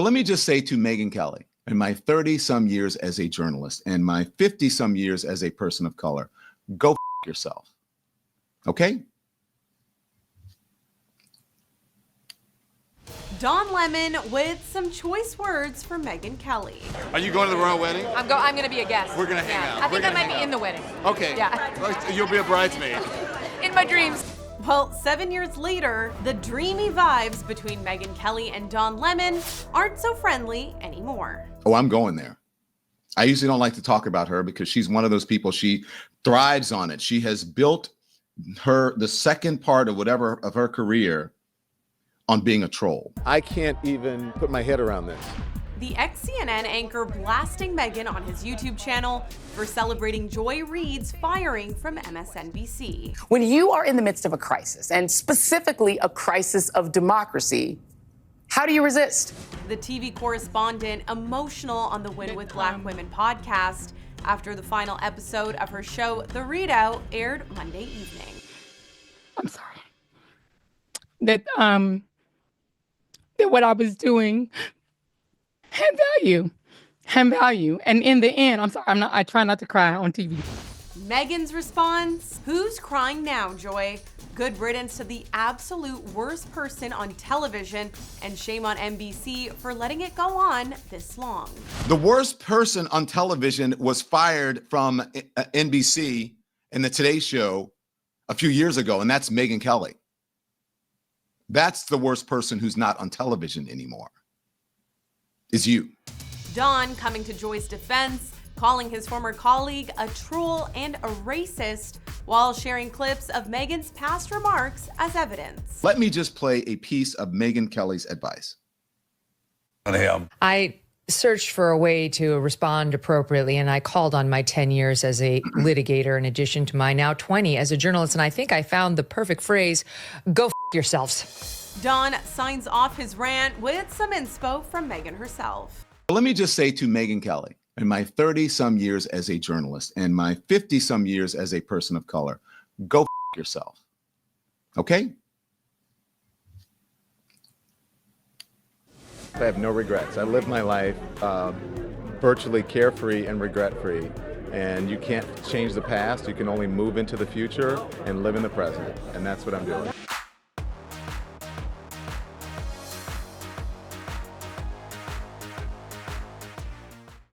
Let me just say to Megyn Kelly, in my 30-some years as a journalist and my 50-some years as a person of color, go yourself. Okay? Don Lemon with some choice words for Megyn Kelly. Are you going to the royal wedding? I'm going to be a guest. We're going to hang out. I think I might be in the wedding. Okay. Yeah. You'll be a bridesmaid. In my dreams. Well, 7 years later, the dreamy vibes between Megyn Kelly and Don Lemon aren't so friendly anymore. Oh, I'm going there. I usually don't like to talk about her because she's one of those people, she thrives on it. She has built the second part of whatever of her career on being a troll. I can't even put my head around this. The ex-CNN anchor blasting Megyn on his YouTube channel for celebrating Joy Reid's firing from MSNBC. When you are in the midst of a crisis, and specifically a crisis of democracy, how do you resist? The TV correspondent emotional on the Win with Black Women podcast after the final episode of her show, The Reid Out, aired Monday evening. I'm sorry. That what I was doing had value. And in the end, I'm sorry, I try not to cry on TV. Megyn's response, who's crying now, Joy? Good riddance to the absolute worst person on television, and shame on NBC for letting it go on this long. The worst person on television was fired from NBC in the Today Show a few years ago, and that's Megyn Kelly. That's the worst person who's not on television anymore, is you. Don coming to Joy's defense, calling his former colleague a troll and a racist while sharing clips of Megyn's past remarks as evidence. Let me just play a piece of Megyn Kelly's advice. I searched for a way to respond appropriately, and I called on my 10 years as a litigator in addition to my now 20 as a journalist, and I think I found the perfect phrase, go f yourselves. Don signs off his rant with some inspo from Megyn herself. Let me just say to Megyn Kelly, in my 30-some years as a journalist and my 50-some years as a person of color, go yourself. Okay? I have no regrets. I live my life virtually carefree and regret-free. And you can't change the past. You can only move into the future and live in the present. And that's what I'm doing.